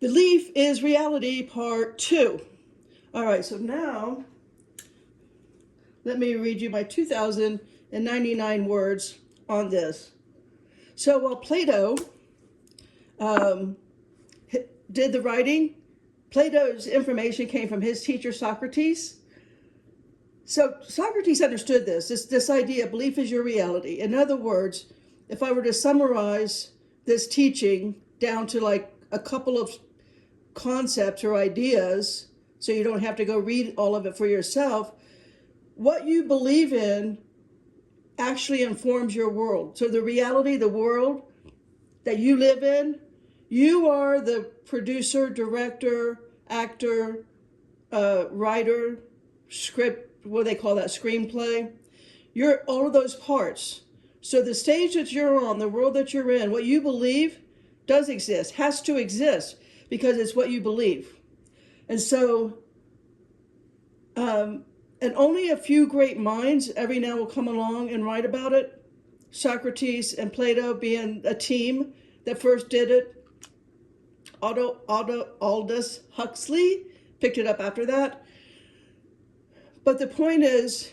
Belief is Reality, Part 2. All right, so now let me read you my 2,099 words on this. So while Plato um, did the writing, Plato's information came from his teacher Socrates. So Socrates understood this idea, belief is your reality. In other words, if I were to summarize this teaching down to like a couple of concepts or ideas, so you don't have to go read all of it for yourself, what you believe in actually informs your world. So the reality, the world that you live in, you are the producer, director, actor, writer, script, what do they call that, screenplay. You're all of those parts. So the stage that you're on, the world that you're in, what you believe does exist, has to exist, because it's what you believe. And so, and only a few great minds every now will come along and write about it. Socrates and Plato being a team that first did it. Aldous Huxley picked it up after that. But the point is,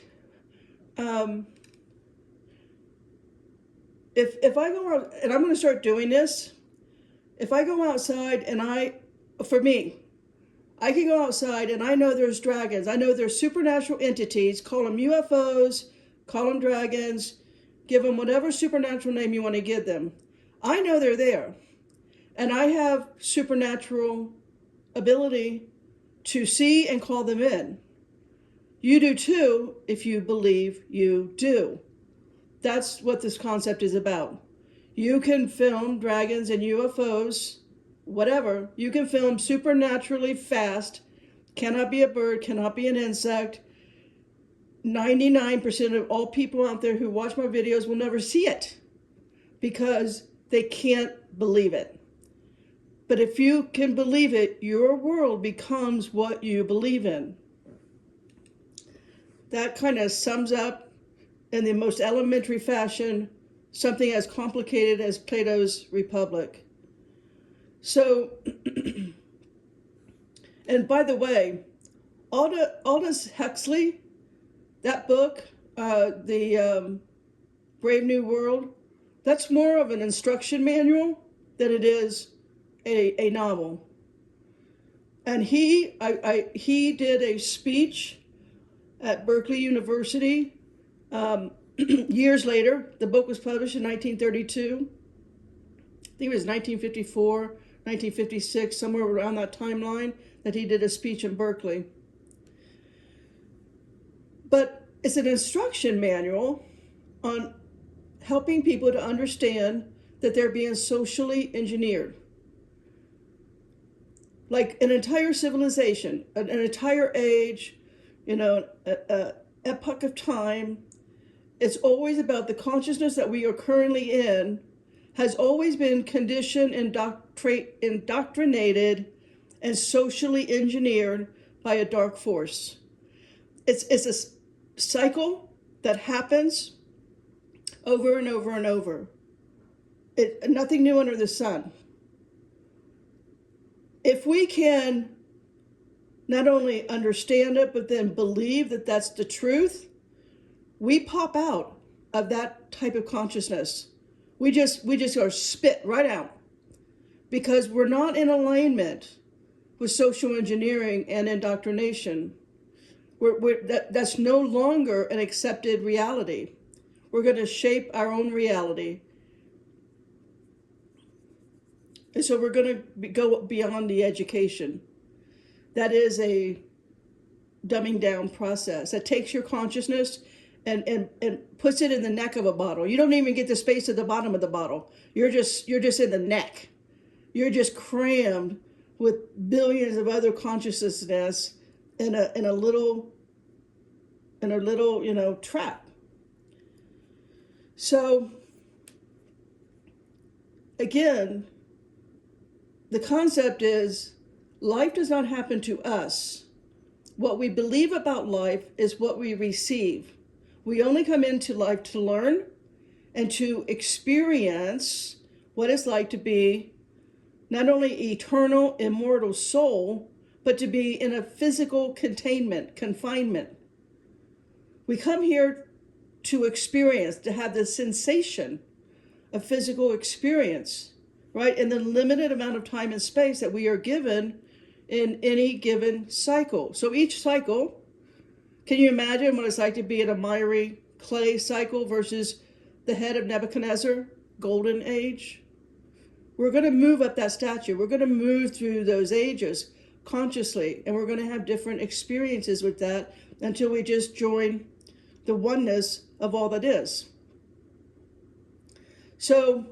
if I go out, and I'm going to start doing this, if I go outside and for me, I can go outside and I know there's dragons. I know there's supernatural entities, call them UFOs, call them dragons, give them whatever supernatural name you want to give them. I know they're there. And I have supernatural ability to see and call them in. You do too, if you believe you do. That's what this concept is about. You can film dragons and UFOs, whatever. You can film supernaturally fast. Cannot be a bird, cannot be an insect. 99% of all people out there who watch my videos will never see it because they can't believe it. But if you can believe it, your world becomes what you believe in. That kind of sums up in the most elementary fashion something as complicated as Plato's Republic. So, and by the way, Aldous Huxley, that book, the Brave New World, that's more of an instruction manual than it is a novel. And he did a speech at Berkeley University. Years later, the book was published in 1932. I think it was 1954, 1956, somewhere around that timeline that he did a speech in Berkeley. But it's an instruction manual on helping people to understand that they're being socially engineered. Like an entire civilization, an entire age, an epoch of time. It's always about the consciousness that we are currently in has always been conditioned, indoctrinated, and socially engineered by a dark force. It's a cycle that happens over and over and over. Nothing new under the sun. If we can not only understand it, but then believe that that's the truth, we pop out of that type of consciousness. We just are spit right out because we're not in alignment with social engineering and indoctrination. That's no longer an accepted reality. We're going to shape our own reality. And so we're going to go beyond the education. That is a dumbing down process that takes your consciousness and puts it in the neck of a bottle. You don't even get the space at the bottom of the bottle. You're just in the neck. You're just crammed with billions of other consciousness in a little trap. So again, the concept is life does not happen to us. What we believe about life is what we receive. We only come into life to learn and to experience what it's like to be not only eternal, immortal soul, but to be in a physical confinement. We come here to experience, to have the sensation of physical experience, right? In the limited amount of time and space that we are given in any given cycle. So each cycle, can you imagine what it's like to be in a miry clay cycle versus the head of Nebuchadnezzar, golden age? We're going to move up that statue. We're going to move through those ages consciously, and we're going to have different experiences with that until we just join the oneness of all that is. So,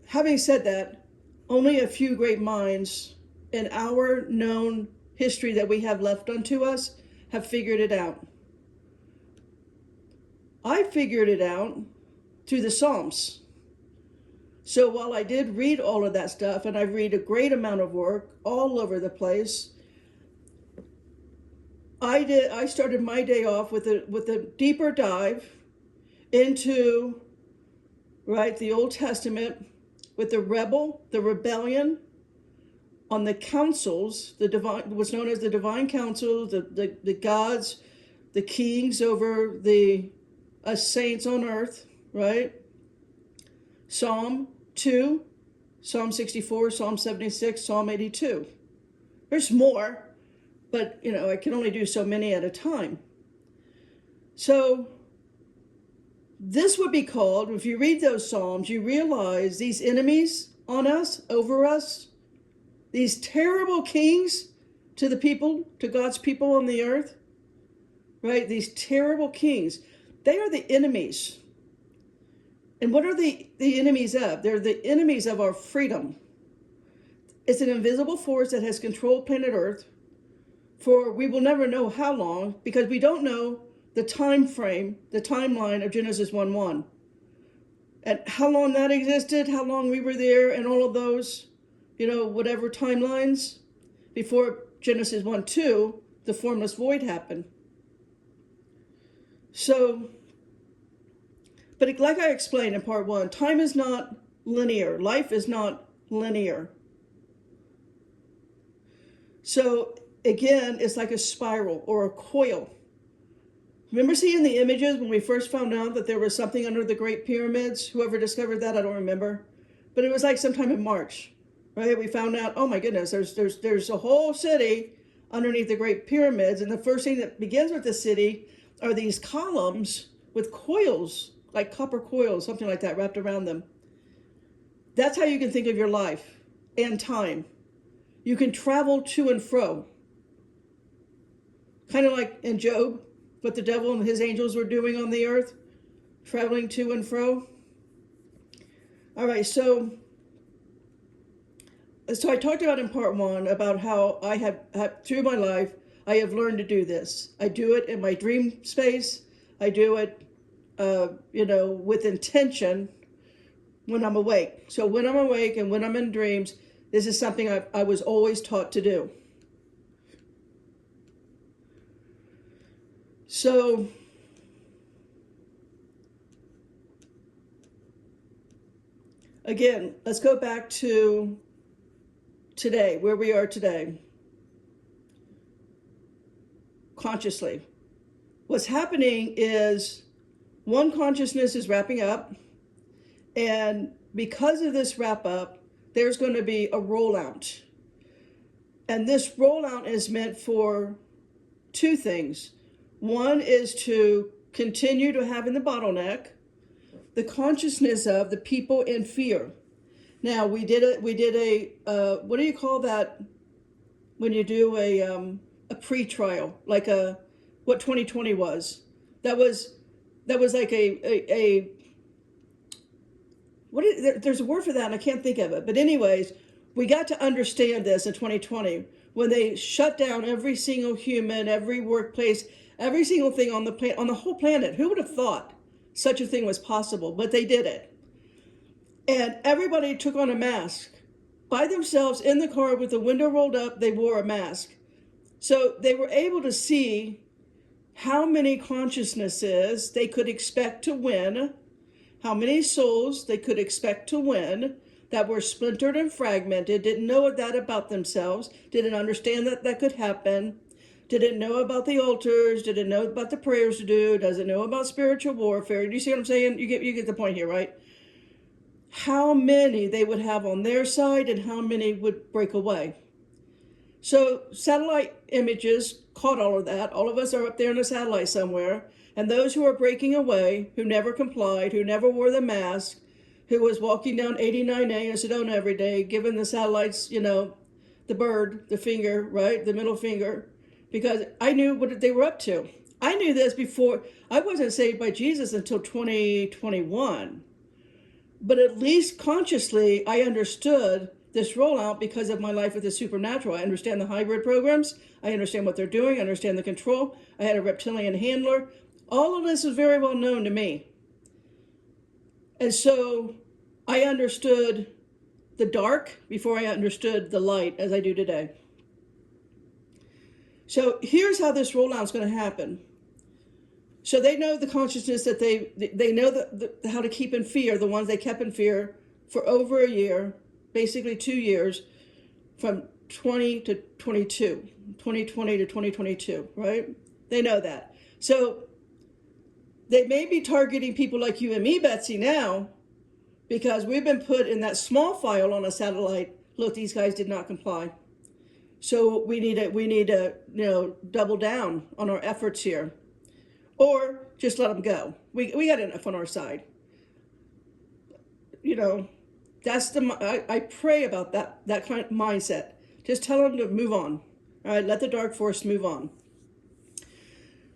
having said that, only a few great minds in our known history that we have left unto us have figured it out. I figured it out through the Psalms. So while I did read all of that stuff, and I read a great amount of work all over the place, I started my day off with a deeper dive into, right, the Old Testament, with the rebellion on the councils, the divine, what's known as the divine council, the gods, the kings over the saints on earth, right? Psalm 2, Psalm 64, Psalm 76, Psalm 82. There's more, but I can only do so many at a time. So this would be called, if you read those Psalms, you realize these enemies on us, over us, these terrible kings to the people, to God's people on the earth, right? These terrible kings, they are the enemies. And what are the enemies of? They're the enemies of our freedom. It's an invisible force that has controlled planet Earth for we will never know how long, because we don't know the time frame, the timeline of Genesis 1:1. And how long that existed, how long we were there, and all of those, whatever timelines before Genesis 1:2, the formless void happened. So, but like I explained in part 1, time is not linear. Life is not linear. So again, it's like a spiral or a coil. Remember seeing the images when we first found out that there was something under the Great Pyramids? Whoever discovered that, I don't remember. But it was like sometime in March, right? We found out, oh my goodness, there's a whole city underneath the Great Pyramids. And the first thing that begins with the city are these columns with coils, like copper coils, something like that, wrapped around them. That's how you can think of your life and time. You can travel to and fro. Kind of like in Job, what the devil and his angels were doing on the earth, traveling to and fro. All right, so I talked about in part 1 about how I have through my life, I have learned to do this. I do it in my dream space. I do it, with intention when I'm awake. So when I'm awake and when I'm in dreams, this is something I was always taught to do. So again, let's go back to today, where we are today. Consciously. What's happening is one consciousness is wrapping up, and because of this wrap up, there's going to be a rollout. And this rollout is meant for two things. One is to continue to have in the bottleneck the consciousness of the people in fear. Now we did a what do you call that when you do a pre-trial, like what 2020 was? That was like there's a word for that and I can't think of it. But anyways, we got to understand this in 2020 when they shut down every single human, every workplace, every single thing on the whole planet. Who would have thought such a thing was possible? But they did it. And everybody took on a mask. By themselves in the car with the window rolled up, they wore a mask. So they were able to see how many consciousnesses they could expect to win, how many souls they could expect to win, that were splintered and fragmented, didn't know that about themselves, didn't understand that that could happen, didn't know about the altars, didn't know about the prayers to do, doesn't know about spiritual warfare. Do you see what I'm saying? You get the point here, right? How many they would have on their side and how many would break away. So satellite images caught all of that. All of us are up there in a satellite somewhere. And those who are breaking away, who never complied, who never wore the mask, who was walking down 89A in Sedona every day, giving the satellites, you know, the bird, the finger, right, the middle finger, because I knew what they were up to. I knew this before. I wasn't saved by Jesus until 2021. But at least consciously, I understood this rollout because of my life with the supernatural. I understand the hybrid programs. I understand what they're doing. I understand the control. I had a reptilian handler. All of this was very well known to me. And so I understood the dark before I understood the light as I do today. So here's how this rollout is going to happen. So they know the consciousness that they know how to keep in fear, the ones they kept in fear for over a year, basically 2 years, from 20 to 22, 2020 to 2022, right? They know that. So they may be targeting people like you and me, Betsy, now, because we've been put in that small file on a satellite. Look, these guys did not comply. So we need to double down on our efforts here. Or just let them go. We got enough on our side. You know, I pray about that kind of mindset. Just tell them to move on. All right, let the dark force move on.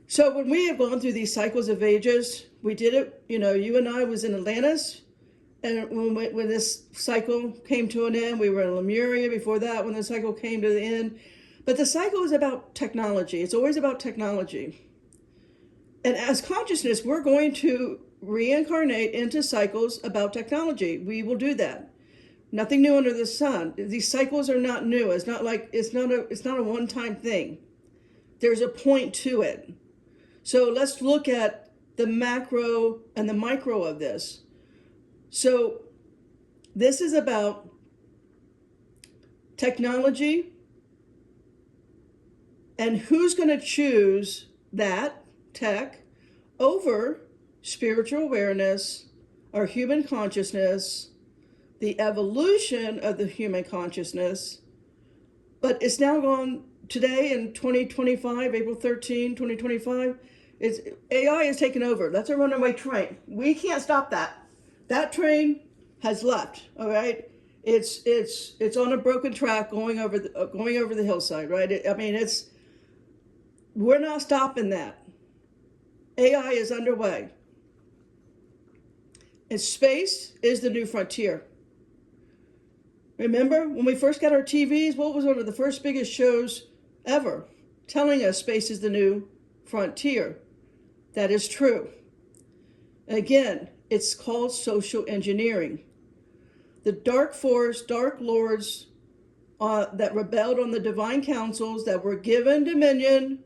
So when we have gone through these cycles of ages, we did it, you know, you and I was in Atlantis, and when this cycle came to an end, we were in Lemuria before that, when the cycle came to the end. But the cycle is about technology. It's always about technology. And as consciousness, we're going to reincarnate into cycles about technology. We will do that. Nothing new under the sun. These cycles are not new. It's not a one-time thing. There's a point to it. So let's look at the macro and the micro of this. So this is about technology and who's going to choose that tech over spiritual awareness, our human consciousness, the evolution of the human consciousness. But it's now gone today in 2025, April 13, 2025, AI is taking over. That's a runaway train. We can't stop that. That train has left, all right? It's on a broken track going over the hillside, right? We're not stopping that. AI is underway. And space is the new frontier. Remember, when we first got our TVs, what was one of the first biggest shows ever telling us space is the new frontier? That is true. Again, it's called social engineering. The dark force, dark lords that rebelled on the divine councils that were given dominion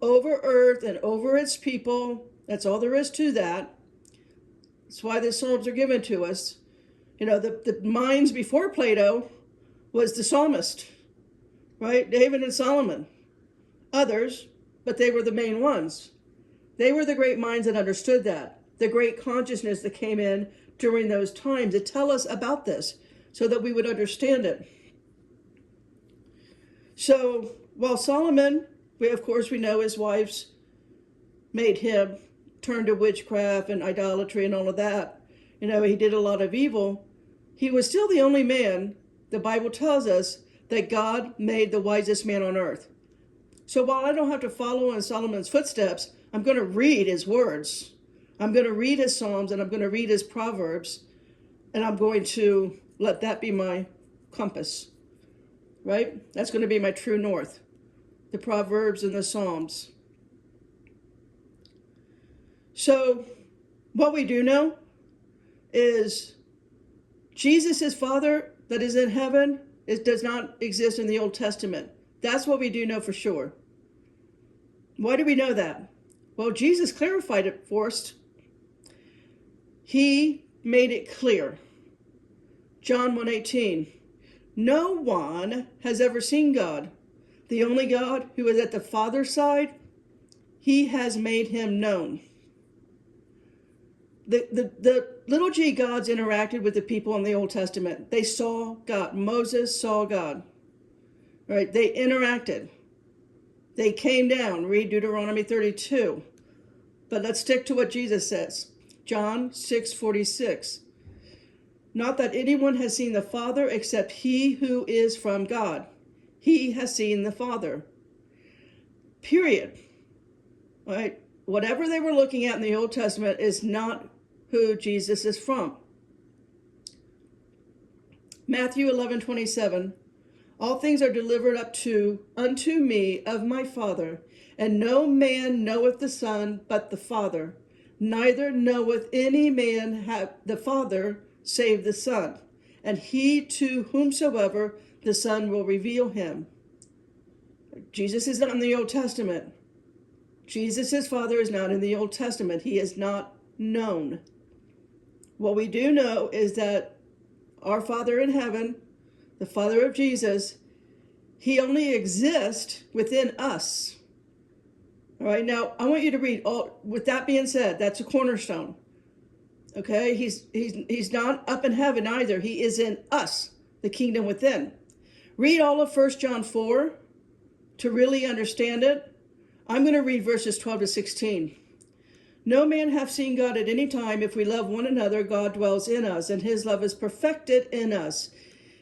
over earth and over its people. That's all there is to that. That's why the Psalms are given to us. You know, the minds before Plato was the psalmist, right? David and Solomon. Others, but they were the main ones. They were the great minds that understood that. The great consciousness that came in during those times to tell us about this so that we would understand it. So while Solomon, of course we know his wives made him turn to witchcraft and idolatry and all of that. You know, he did a lot of evil. He was still the only man, the Bible tells us, that God made the wisest man on earth. So while I don't have to follow in Solomon's footsteps, I'm going to read his words. I'm going to read his Psalms and I'm going to read his Proverbs, and I'm going to let that be my compass, right? That's going to be my true north, the Proverbs and the Psalms. So what we do know is Jesus' Father that is in heaven does not exist in the Old Testament. That's what we do know for sure. Why do we know that? Well, Jesus clarified it for us. He made it clear. John 1:18. No one has ever seen God. The only God who is at the Father's side, he has made him known. The little g gods interacted with the people in the Old Testament. They saw God. Moses saw God. Right? They interacted. They came down. Read Deuteronomy 32. But let's stick to what Jesus says. John 6:46. Not that anyone has seen the Father except he who is from God. He has seen the Father. Period. All right? Whatever they were looking at in the Old Testament is not who Jesus is from. Matthew 11:27. All things are delivered up unto me of my Father, and no man knoweth the Son but the Father, neither knoweth any man the Father save the Son, and he to whomsoever the Son will reveal him. Jesus is not in the Old Testament. Jesus' Father is not in the Old Testament. He is not known. What we do know is that our Father in heaven, the Father of Jesus, he only exists within us. All right, now I want you to read all. With that being said, that's a cornerstone. Okay, he's not up in heaven either. He is in us, the kingdom within. Read all of 1 John 4 to really understand it. I'm going to read verses 12 to 16. No man hath seen God at any time. If we love one another, God dwells in us, and his love is perfected in us.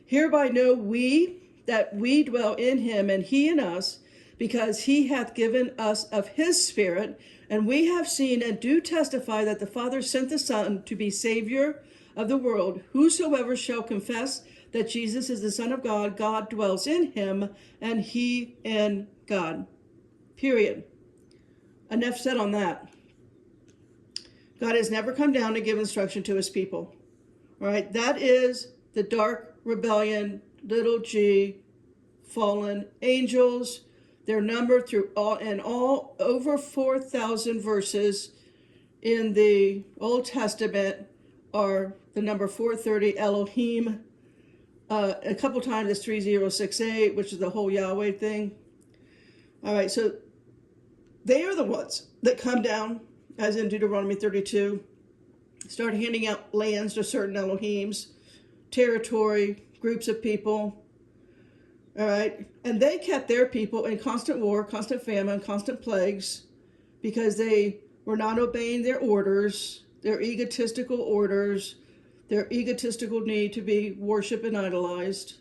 Hereby know we that we dwell in him, and he in us, because he hath given us of his Spirit. And we have seen and do testify that the Father sent the Son to be Savior of the world. Whosoever shall confess that Jesus is the Son of God, God dwells in him, and he in God. Period. Enough said on that. God has never come down to give instruction to his people. All right, that is the dark rebellion, little g, fallen angels. They're numbered through all over 4,000 verses in the Old Testament are the number 430, Elohim. A couple times it's 3068, which is the whole Yahweh thing. All right, so they are the ones that come down, as in Deuteronomy 32, start handing out lands to certain Elohims, territory, groups of people. All right, and they kept their people in constant war, constant famine, constant plagues, because they were not obeying their orders, their egotistical orders, their egotistical need to be worshipped and idolized.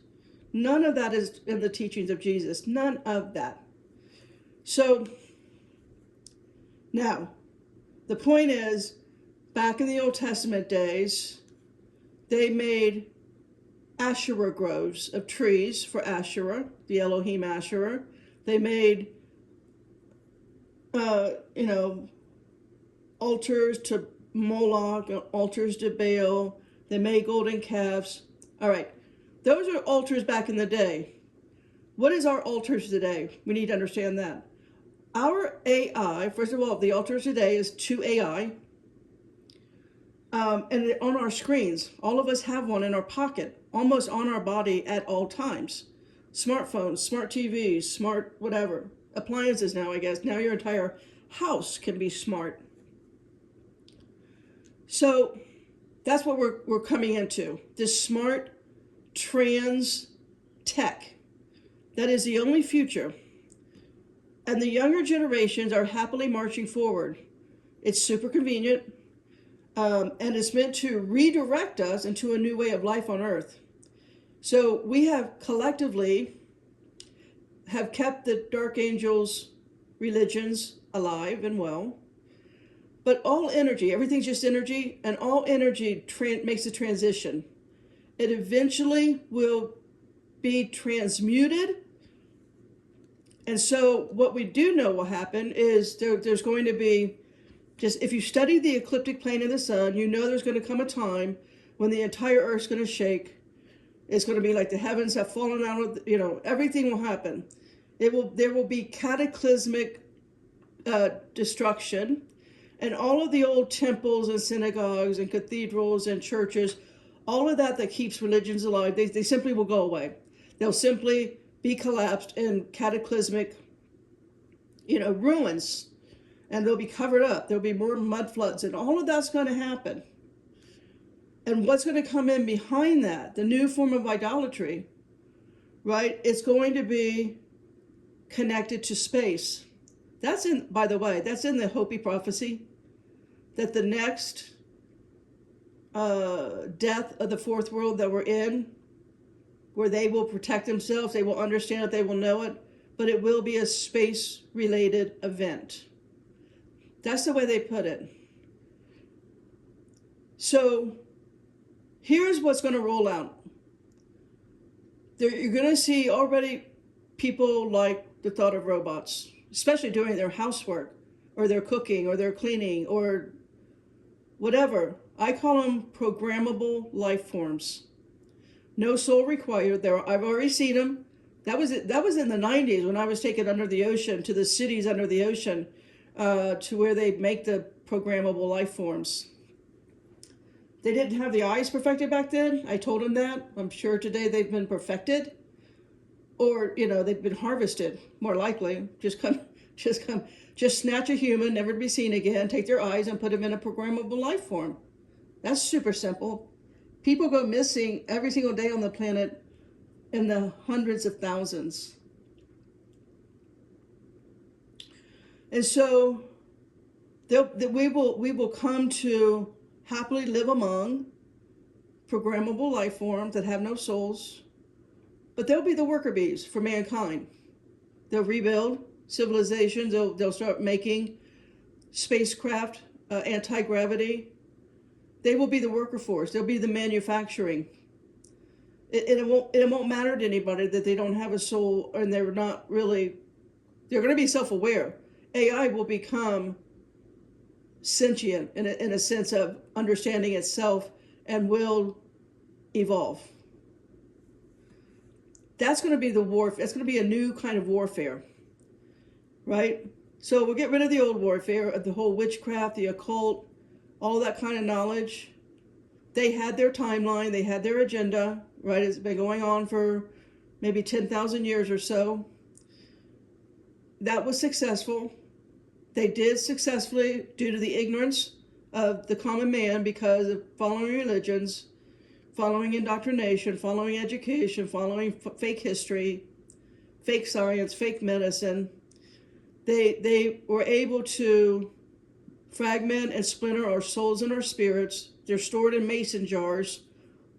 None of that is in the teachings of Jesus. None of that. So, now, the point is, back in the Old Testament days, they made Asherah groves of trees for Asherah, the Elohim Asherah. They made, altars to Moloch, altars to Baal. They made golden calves. All right, those are altars back in the day. What is our altars today? We need to understand that. Our AI, first of all, the altars today is to AI. And on our screens, all of us have one in our pocket, almost on our body at all times. Smartphones, smart TVs, smart whatever. Appliances now, I guess. Now your entire house can be smart. So that's what we're coming into. This smart trans tech. That is the only future. And the younger generations are happily marching forward. It's super convenient. And it's meant to redirect us into a new way of life on earth. So we have collectively have kept the dark angels' religions alive and well. But all energy, everything's just energy, and all energy makes a transition. It eventually will be transmuted. And so what we do know will happen is there's going to be, just if you study the ecliptic plane of the sun, you know there's going to come a time when the entire earth's going to shake. It's going to be like the heavens have fallen out of, everything will happen. There will be cataclysmic destruction, and all of the old temples and synagogues and cathedrals and churches, all of that keeps religions alive, they simply will go away. They'll simply be collapsed in cataclysmic, ruins, and they'll be covered up. There'll be more mud floods, and all of that's going to happen. And what's going to come in behind that, the new form of idolatry, right? It's going to be connected to space. That's in, by the way, that's in the Hopi prophecy, that the next death of the fourth world that we're in, where they will protect themselves, they will understand it, they will know it, but it will be a space-related event. That's the way they put it. So here's what's going to roll out. You're going to see already people like the thought of robots, especially doing their housework or their cooking or their cleaning or whatever. I call them programmable life forms. No soul required. I've already seen them. That was in the 90s when I was taken under the ocean to the cities under the ocean, to where they make the programmable life forms. They didn't have the eyes perfected back then. I told them that. I'm sure today they've been perfected, or they've been harvested. More likely, just snatch a human, never to be seen again, take their eyes and put them in a programmable life form. That's super simple. People go missing every single day on the planet in the hundreds of thousands. And so we will come to happily live among programmable life forms that have no souls, but they'll be the worker bees for mankind. They'll rebuild civilizations. They'll start making spacecraft, anti-gravity. They will be the worker force. They'll be the manufacturing. It won't matter to anybody that they don't have a soul and they're not really. They're going to be self-aware. AI will become sentient in a sense of understanding itself and will evolve. That's going to be the warfare. It's going to be a new kind of warfare, right? So we'll get rid of the old warfare of the whole witchcraft, the occult, all that kind of knowledge. They had their timeline. They had their agenda, right? It's been going on for maybe 10,000 years or so. That was successful. They did successfully due to the ignorance of the common man because of following religions, following indoctrination, following education, following fake history, fake science, fake medicine. They were able to fragment and splinter our souls and our spirits. They're stored in mason jars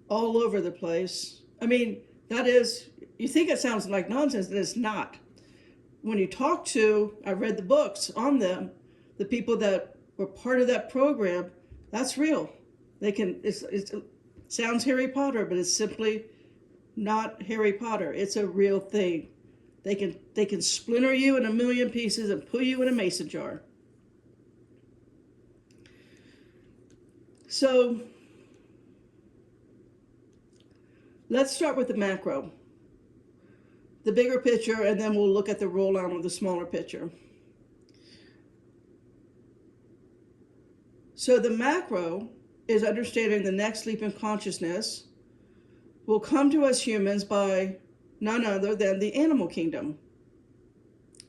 all over the place. I mean, you think it sounds like nonsense, and it's not. When you talk to, I read the books on them, the people that were part of that program, that's real. It sounds Harry Potter, but it's simply not Harry Potter. It's a real thing. They can splinter you in a million pieces and put you in a mason jar. So let's start with the macro, the bigger picture, and then we'll look at the rollout of the smaller picture. So the macro is understanding the next leap in consciousness will come to us humans by none other than the animal kingdom.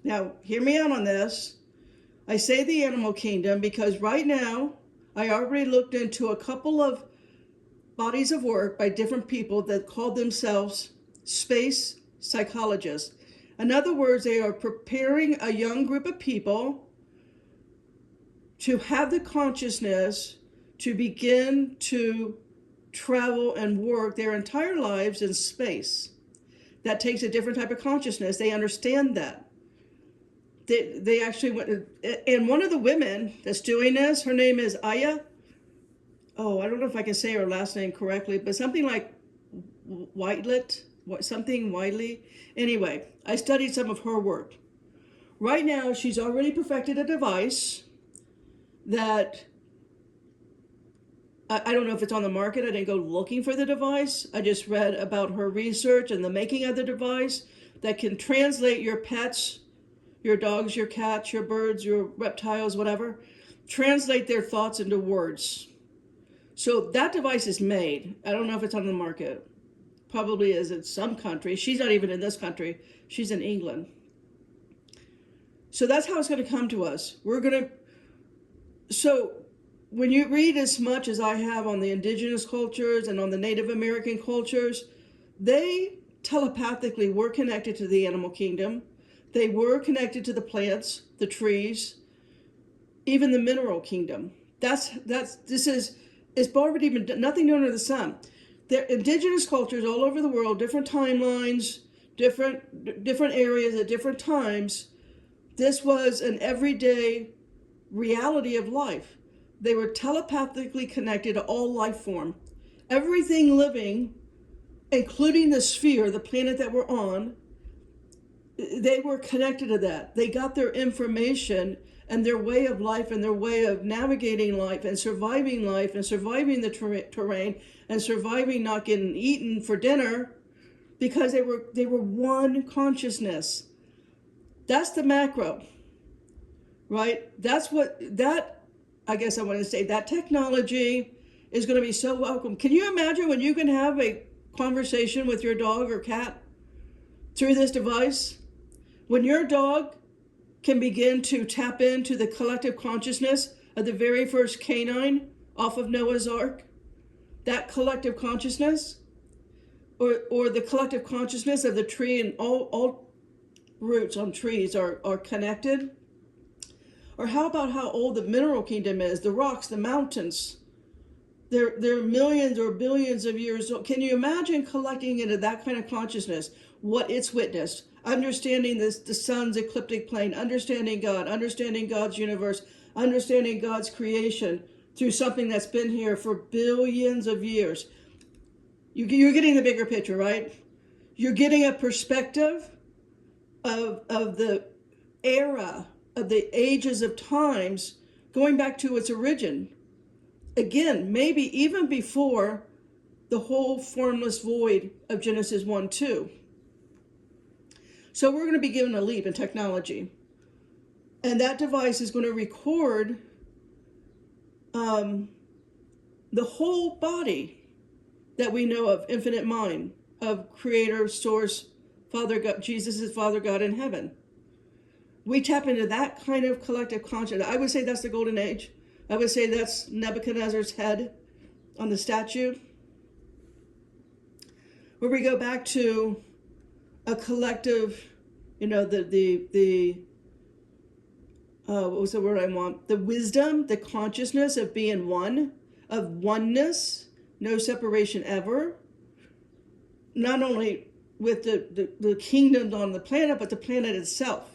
Now, hear me out on this. I say the animal kingdom because right now, I already looked into a couple of bodies of work by different people that called themselves space psychologists. In other words, they are preparing a young group of people to have the consciousness to begin to travel and work their entire lives in space. That takes a different type of consciousness. They understand that. They actually went, and one of the women that's doing this, her name is Aya. Oh, I don't know if I can say her last name correctly, but something like Whitelet, something Wiley. Anyway, I studied some of her work. Right now, she's already perfected a device that, I don't know if it's on the market. I didn't go looking for the device. I just read about her research and the making of the device that can translate your pets, your dogs, your cats, your birds, your reptiles, whatever, translate their thoughts into words. So that device is made. I don't know if it's on the market. Probably is in some country. She's not even in this country. She's in England. So that's how it's going to come to us. So when you read as much as I have on the indigenous cultures and on the Native American cultures, they telepathically were connected to the animal kingdom. They were connected to the plants, the trees, even the mineral kingdom. It's already been nothing new under the sun. There are indigenous cultures all over the world, different timelines, different areas at different times. This was an everyday reality of life. They were telepathically connected to all life form. Everything living, including the sphere, the planet that we're on, they were connected to that. They got their information and their way of life and their way of navigating life and surviving the terrain and surviving not getting eaten for dinner, because they were one consciousness. That's the macro, right? I guess I want to say that technology is going to be so welcome. Can you imagine when you can have a conversation with your dog or cat through this device? When your dog can begin to tap into the collective consciousness of the very first canine off of Noah's Ark, that collective consciousness, or the collective consciousness of the tree, and all roots on trees are connected. Or how about how old the mineral kingdom is, the rocks, the mountains? They're millions or billions of years old. Can you imagine collecting into that kind of consciousness, what it's witnessed, understanding the sun's ecliptic plane, understanding God, understanding God's universe, understanding God's creation through something that's been here for billions of years? You're getting the bigger picture, right? You're getting a perspective of the era, of the ages of times, going back to its origin. Again, maybe even before the whole formless void of Genesis 1-2. So we're going to be given a leap in technology. And that device is going to record the whole body that we know of, infinite mind, of creator, source, Father God, Jesus is Father God in heaven. We tap into that kind of collective consciousness. I would say that's the golden age. I would say that's Nebuchadnezzar's head on the statue. Where we go back to a collective, what was the word I want? The wisdom, the consciousness of being one, of oneness, no separation ever. Not only with the kingdoms on the planet, but the planet itself.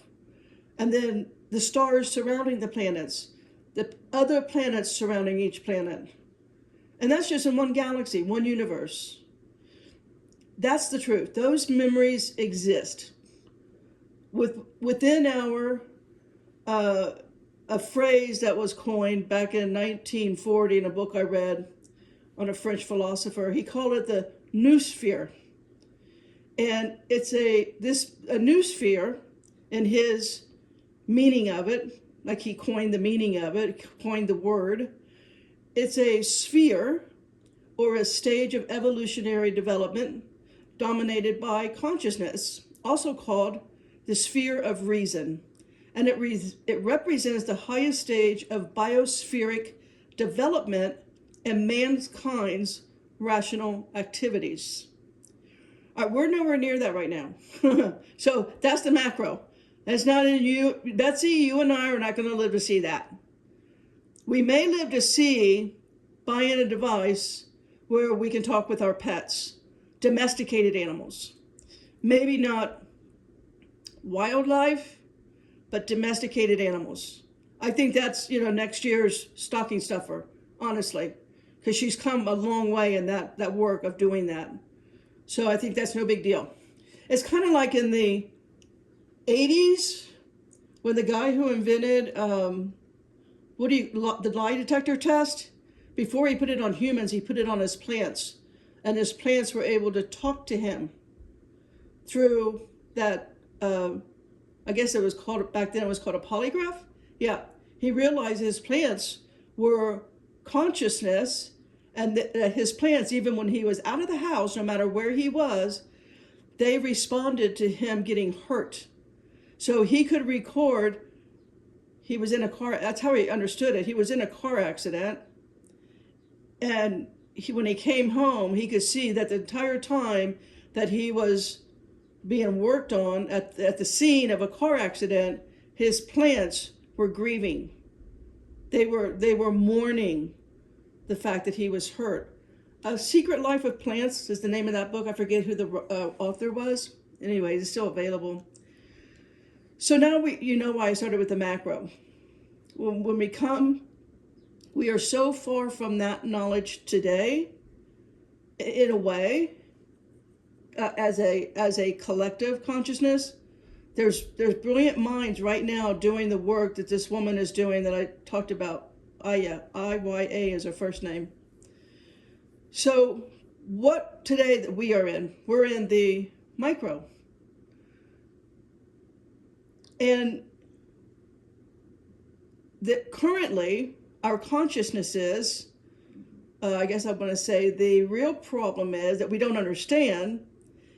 And then the stars surrounding the planets, the other planets surrounding each planet. And that's just in one galaxy, one universe. That's the truth. Those memories exist. Within a phrase that was coined back in 1940 in a book I read on a French philosopher, he called it the noosphere. And it's a noosphere, in his meaning of it, like he coined the meaning of it, coined the word. It's a sphere or a stage of evolutionary development dominated by consciousness, also called the sphere of reason. And it represents the highest stage of biospheric development and mankind's rational activities. We're nowhere near that right now. So that's the macro. That's not in you. Betsy, you and I are not going to live to see that. We may live to see buying a device where we can talk with our pets, domesticated animals. Maybe not wildlife, but domesticated animals. I think that's, next year's stocking stuffer, honestly, because she's come a long way in that work of doing that. So I think that's no big deal. It's kind of like in the 80s, when the guy who invented the lie detector test, before he put it on humans, he put it on his plants. And his plants were able to talk to him through that, I guess it was called, back then it was called a polygraph. Yeah, he realized his plants were consciousness, And his plants, even when he was out of the house, no matter where he was, they responded to him getting hurt. So he could record, he was in a car, that's how he understood it. He was in a car accident. And when he came home, he could see that the entire time that he was being worked on at the scene of a car accident, his plants were grieving. They were mourning the fact that he was hurt. A Secret Life of Plants is the name of that book. I forget who the author was. Anyway, it's still available. So now you know why I started with the macro. When we are so far from that knowledge today, in a way, as a collective consciousness. There's brilliant minds right now doing the work that this woman is doing that I talked about. Aya, I-Y-A is her first name. So what today that we are in, we're in the micro. And that currently our consciousness is, I guess I want to say the real problem is that we don't understand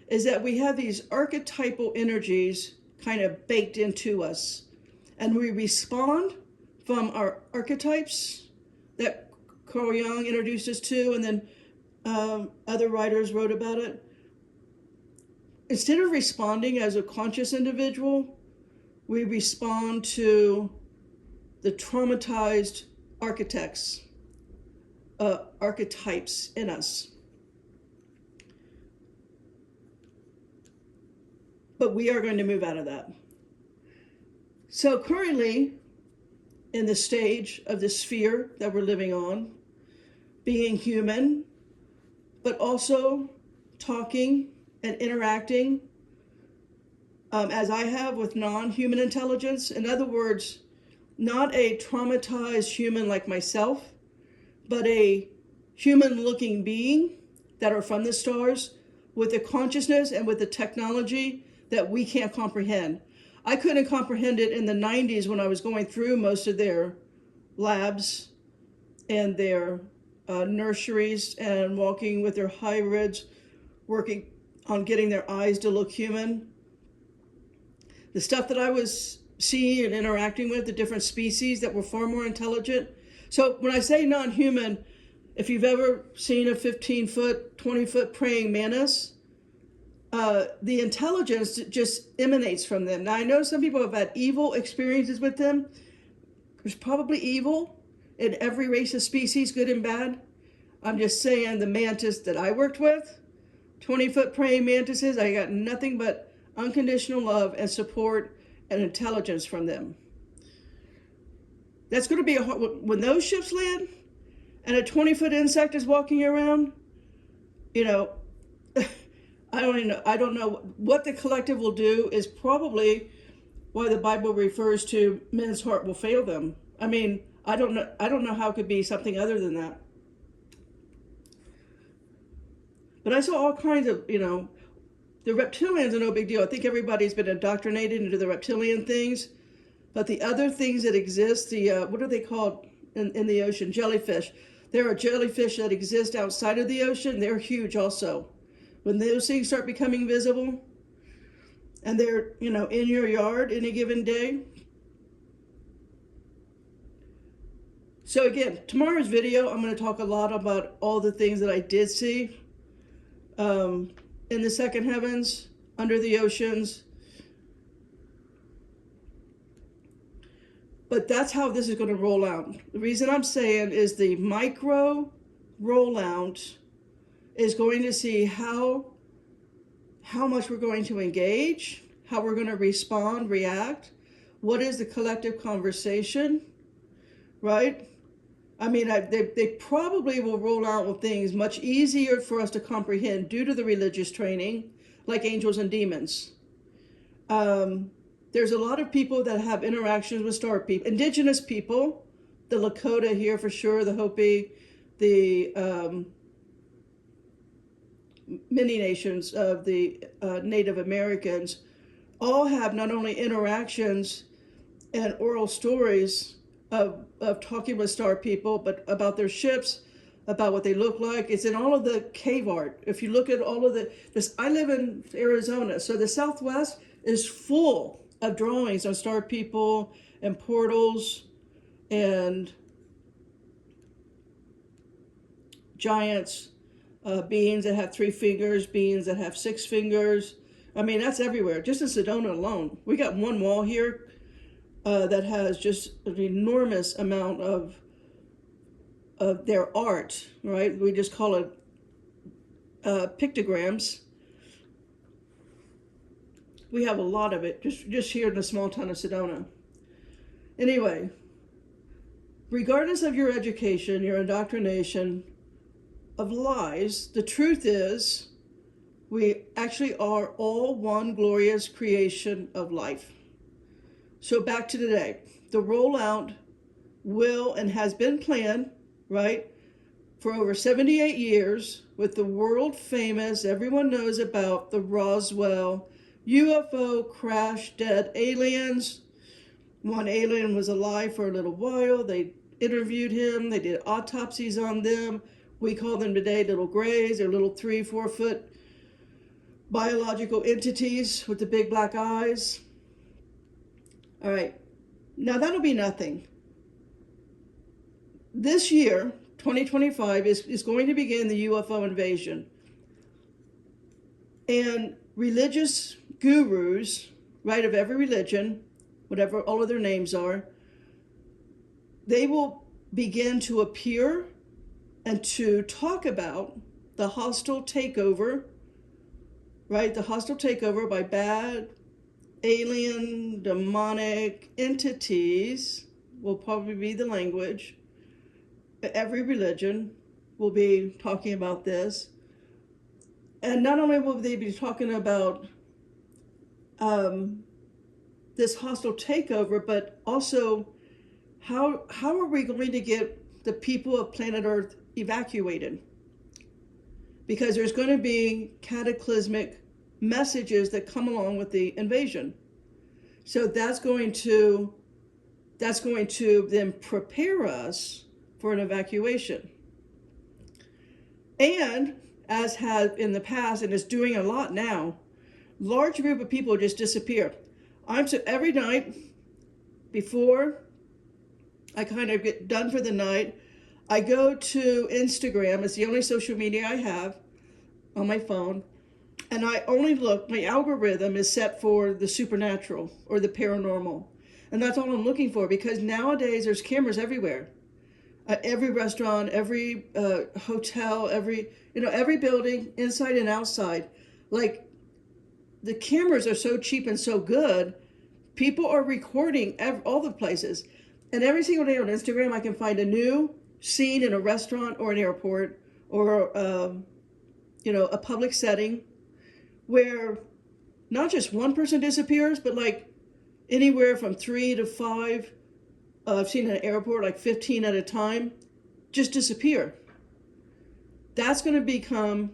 is that we have these archetypal energies kind of baked into us. And we respond from our archetypes that Carl Jung introduced us to, and then other writers wrote about it. Instead of responding as a conscious individual, we respond to the traumatized archetypes in us. But we are going to move out of that. So currently, in the stage of the sphere that we're living on, being human, but also talking and interacting as I have with non-human intelligence. In other words, not a traumatized human like myself, but a human-looking being that are from the stars with the consciousness and with the technology that we can't comprehend. I couldn't comprehend it in the 90s when I was going through most of their labs and their nurseries and walking with their hybrids, working on getting their eyes to look human. The stuff that I was seeing and interacting with, the different species that were far more intelligent. So when I say non-human, if you've ever seen a 15-foot, 20-foot praying mantis, the intelligence just emanates from them. Now, I know some people have had evil experiences with them. There's probably evil in every race of species, good and bad. I'm just saying the mantis that I worked with, 20-foot praying mantises, I got nothing but unconditional love and support and intelligence from them. That's going to be when those ships land and a 20-foot insect is walking around, you know, I don't know what the collective will do is probably why the Bible refers to men's heart will fail them. I mean, I don't know how it could be something other than that. But I saw all kinds of, the reptilians are no big deal. I think everybody's been indoctrinated into the reptilian things. But the other things that exist, what are they called in the ocean? Jellyfish. There are jellyfish that exist outside of the ocean. They're huge also. When those things start becoming visible and they're, in your yard any given day. So again, tomorrow's video, I'm going to talk a lot about all the things that I did see in the second heavens, under the oceans. But that's how this is going to roll out. The reason I'm saying is the micro rollout is going to see how much we're going to engage, how we're going to respond, react, what is the collective conversation, right? I mean, they probably will roll out with things much easier for us to comprehend due to the religious training, like angels and demons. There's a lot of people that have interactions with star people, indigenous people, the Lakota here for sure, the Hopi, the many nations of the Native Americans, all have not only interactions and oral stories of talking with star people, but about their ships, about what they look like. It's in all of the cave art. If you look at all of this, I live in Arizona, so the Southwest is full of drawings on star people and portals and giants, beings that have 3 fingers, beings that have 6 fingers. I mean, that's everywhere. Just in Sedona alone, we got one wall here that has just an enormous amount of their art, right? We just call it pictograms. We have a lot of it just here in the small town of Sedona. Anyway, regardless of your education, your indoctrination of lies, the truth is we actually are all one glorious creation of life. So back to today, the rollout will and has been planned, right, for over 78 years with the world famous, everyone knows about the Roswell UFO crash dead aliens. One alien was alive for a little while. They interviewed him. They did autopsies on them. We call them today little grays. They're little 3-4 foot biological entities with the big black eyes. All right, now that'll be nothing. This year, 2025, is going to begin the UFO invasion. And religious gurus, right, of every religion, whatever all of their names are, they will begin to appear and to talk about the hostile takeover, right? The hostile takeover by bad, alien, demonic entities will probably be the language. Every religion will be talking about this. And not only will they be talking about this hostile takeover, but also how are we going to get the people of planet Earth evacuated? Because there's going to be cataclysmic messages that come along with the invasion. So that's going to then prepare us for an evacuation. And as has in the past, and is doing a lot now, large group of people just disappear. So every night before I kind of get done for the night, I go to Instagram. It's the only social media I have on my phone. And I only look, my algorithm is set for the supernatural or the paranormal. And that's all I'm looking for, because nowadays there's cameras everywhere. Every restaurant, every hotel, every building, inside and outside. Like, the cameras are so cheap and so good, people are recording all the places. And every single day on Instagram, I can find a new scene in a restaurant or an airport or, a public setting where not just one person disappears, but like anywhere from 3 to 5, I've seen in an airport like 15 at a time, just disappear. That's going to become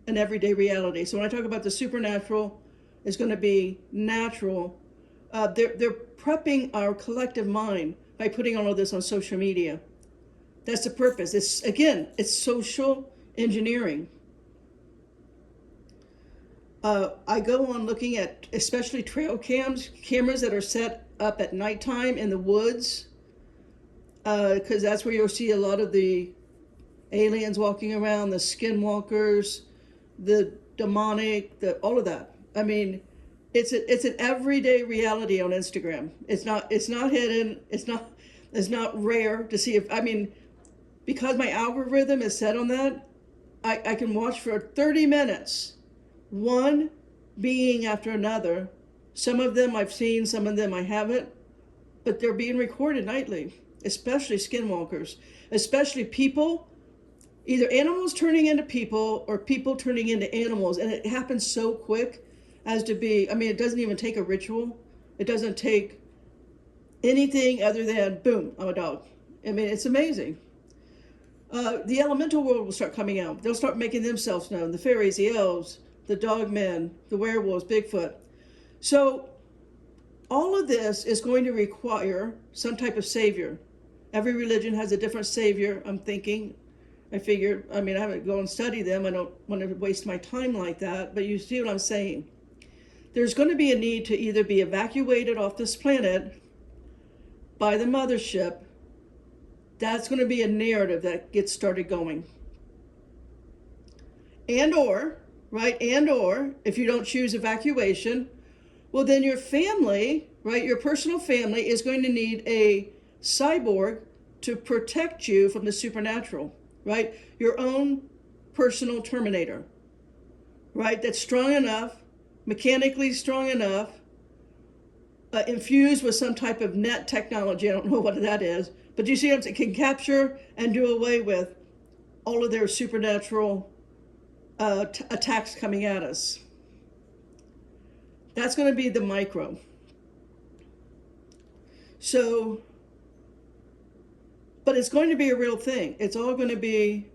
an everyday reality. So when I talk about the supernatural, it's going to be natural. They're prepping our collective mind by putting all of this on social media. That's the purpose. It's social engineering. I go on looking at especially trail cameras that are set up at nighttime in the woods, because that's where you'll see a lot of the aliens walking around, the skinwalkers, the demonic, all of that. I mean, it's an everyday reality on Instagram. It's not hidden. It's not rare to see. Because my algorithm is set on that, I can watch for 30 minutes, one being after another. Some of them I've seen, some of them I haven't, but they're being recorded nightly, especially skinwalkers, especially people, either animals turning into people or people turning into animals. And it happens so quick as to be, it doesn't even take a ritual. It doesn't take anything other than, boom, I'm a dog. It's amazing. The elemental world will start coming out. They'll start making themselves known. The fairies, the elves, the dogmen, the werewolves, Bigfoot. So all of this is going to require some type of savior. Every religion has a different savior, I'm thinking. I figured, I mean, I haven't go and study them. I don't want to waste my time like that, but you see what I'm saying. There's going to be a need to either be evacuated off this planet by the mothership. That's going to be a narrative that gets started going. And or, right, and or, if you don't choose evacuation, well then your family, right, your personal family is going to need a cyborg to protect you from the supernatural, right? Your own personal Terminator, right? That's strong enough, mechanically strong enough, infused with some type of net technology. I don't know what that is, but you see what I'm saying? It can capture and do away with all of their supernatural attacks coming at us. That's going to be the micro. So, but it's going to be a real thing. It's all going to be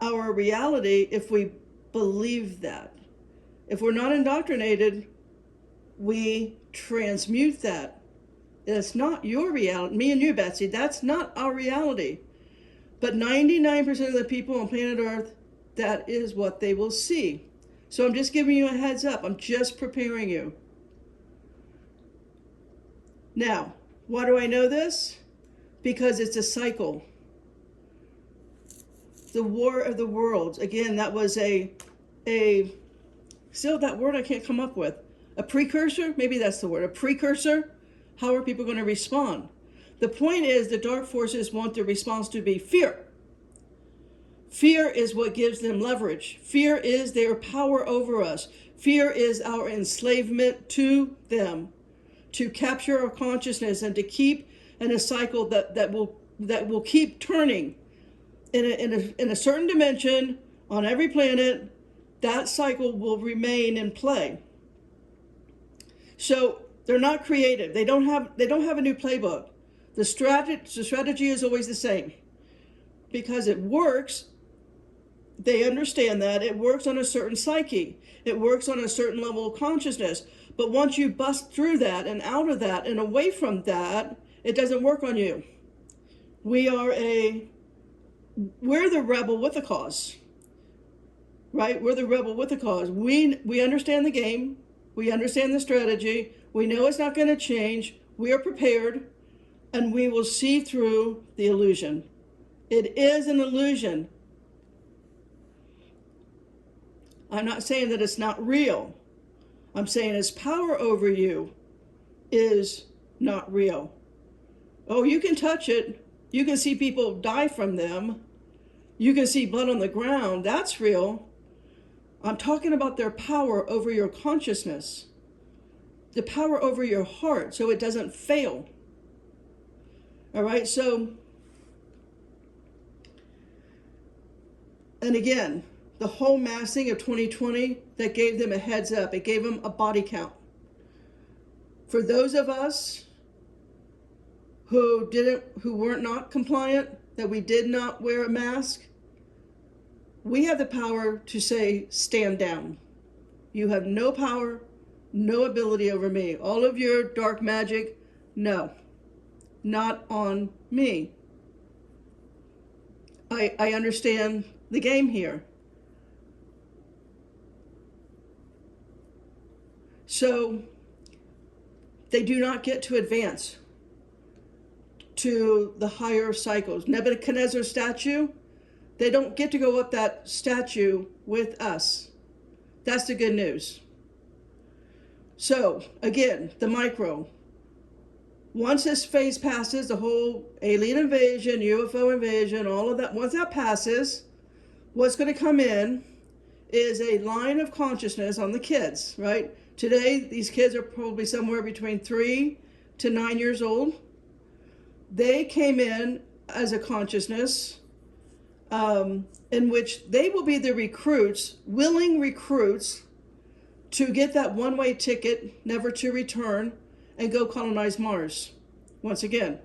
our reality if we believe that. If we're not indoctrinated, we transmute that. It's not your reality. Me and you, Betsy, that's not our reality. But 99% of the people on planet Earth, that is what they will see. So I'm just giving you a heads up. I'm just preparing you. Now, why do I know this? Because it's a cycle. The War of the Worlds. Again, that was still that word I can't come up with. A precursor? Maybe that's the word. A precursor? How are people going to respond? The point is the dark forces want the response to be fear. Fear is what gives them leverage. Fear is their power over us. Fear is our enslavement to them, to capture our consciousness and to keep in a cycle that will keep turning in a certain dimension on every planet. That cycle will remain in play. So they're not creative. They don't have a new playbook. The strategy is always the same because it works. They understand that it works on a certain psyche. It works on a certain level of consciousness. But once you bust through that and out of that and away from that, it doesn't work on you. We're the rebel with the cause, right? We're the rebel with the cause. We understand the game. We understand the strategy. We know it's not going to change. We are prepared, and we will see through the illusion. It is an illusion. I'm not saying that it's not real. I'm saying its power over you is not real. Oh, you can touch it. You can see people die from them. You can see blood on the ground. That's real. I'm talking about their power over your consciousness, the power over your heart so it doesn't fail. All right, so, and again, the whole massing of 2020, that gave them a heads up. It gave them a body count. For those of us who weren't not compliant, that we did not wear a mask, we have the power to say, stand down. You have no power, no ability over me. All of your dark magic, no, not on me. I understand the game here. So they do not get to advance to the higher cycles. Nebuchadnezzar's statue, they don't get to go up that statue with us. That's the good news. So again, the micro. Once this phase passes, the whole alien invasion, UFO invasion, all of that, once that passes, what's going to come in is a line of consciousness on the kids, right? Today, these kids are probably somewhere between 3 to 9 years old. They came in as a consciousness in which they will be the recruits, willing recruits, to get that one-way ticket, never to return, and go colonize Mars. Once again,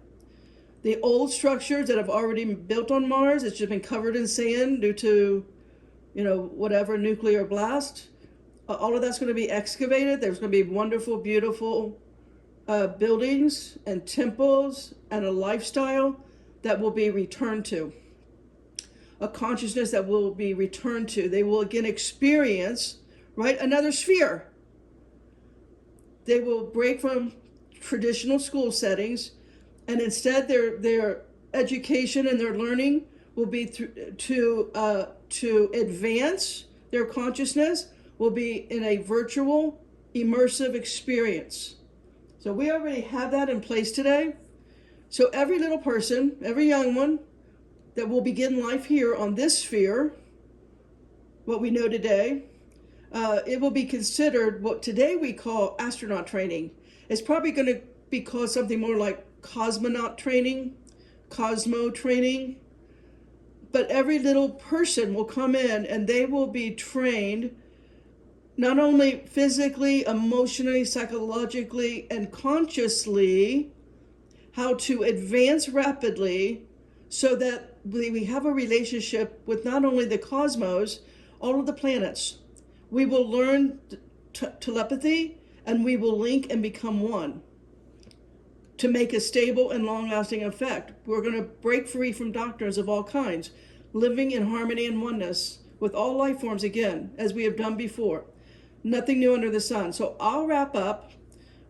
the old structures that have already been built on Mars, it's just been covered in sand due to, whatever, nuclear blast. All of that's going to be excavated. There's going to be wonderful, beautiful buildings and temples and a lifestyle that will be returned to. a consciousness that will be returned to. They will again experience, right, another sphere. They will break from traditional school settings, and instead their education and their learning will be to advance their consciousness, will be in a virtual immersive experience. So we already have that in place today. So every little person, every young one that will begin life here on this sphere, what we know today, it will be considered what today we call astronaut training. It's probably going to be called something more like cosmonaut training, cosmo training. But every little person will come in and they will be trained not only physically, emotionally, psychologically, and consciously, how to advance rapidly so that we have a relationship with not only the cosmos, all of the planets. We will learn telepathy, and we will link and become one to make a stable and long-lasting effect. We're going to break free from doctrines of all kinds, living in harmony and oneness with all life forms again, as we have done before. Nothing new under the sun. So I'll wrap up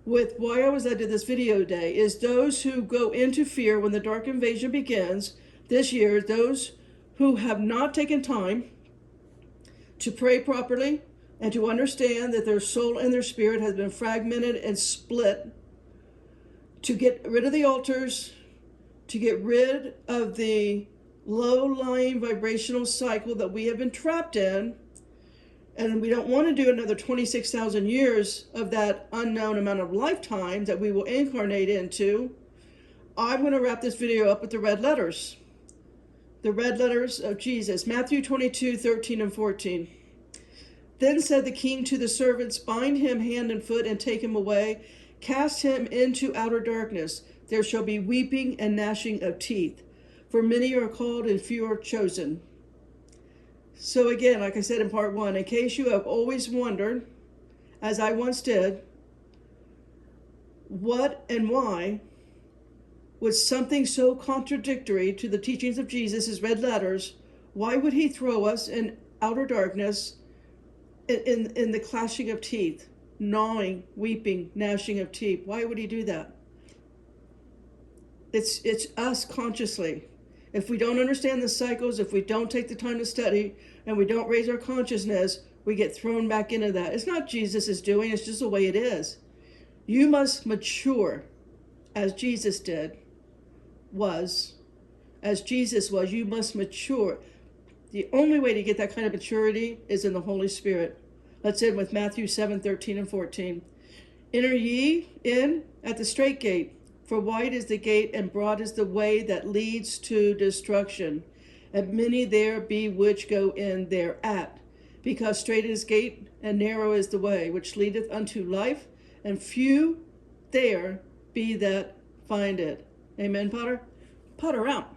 with why I was led to this video today is those who go into fear when the dark invasion begins this year, those who have not taken time to pray properly and to understand that their soul and their spirit has been fragmented and split, to get rid of the altars, to get rid of the low-lying vibrational cycle that we have been trapped in. And we don't want to do another 26,000 years of that unknown amount of lifetime that we will incarnate into. I'm going to wrap this video up with the red letters. The red letters of Jesus. Matthew 22:13 and 14. Then said the king to the servants, bind him hand and foot and take him away. Cast him into outer darkness. There shall be weeping and gnashing of teeth. For many are called and few are chosen. So again, like I said in part one, in case you have always wondered, as I once did, what and why would something so contradictory to the teachings of Jesus, his red letters, why would he throw us in outer darkness in the clashing of teeth, gnawing, weeping, gnashing of teeth? Why would he do that? It's us consciously. If we don't understand the cycles, if we don't take the time to study, and we don't raise our consciousness, we get thrown back into that. It's not Jesus is doing, it's just the way it is. You must mature as Jesus as Jesus was, you must mature. The only way to get that kind of maturity is in the Holy Spirit. Let's end with Matthew 7:13 and 14. Enter ye in at the strait gate, for wide is the gate and broad is the way that leads to destruction, and many there be which go in thereat. Because strait is the gate and narrow is the way which leadeth unto life, and few there be that find it. Amen, Potter? Potter out.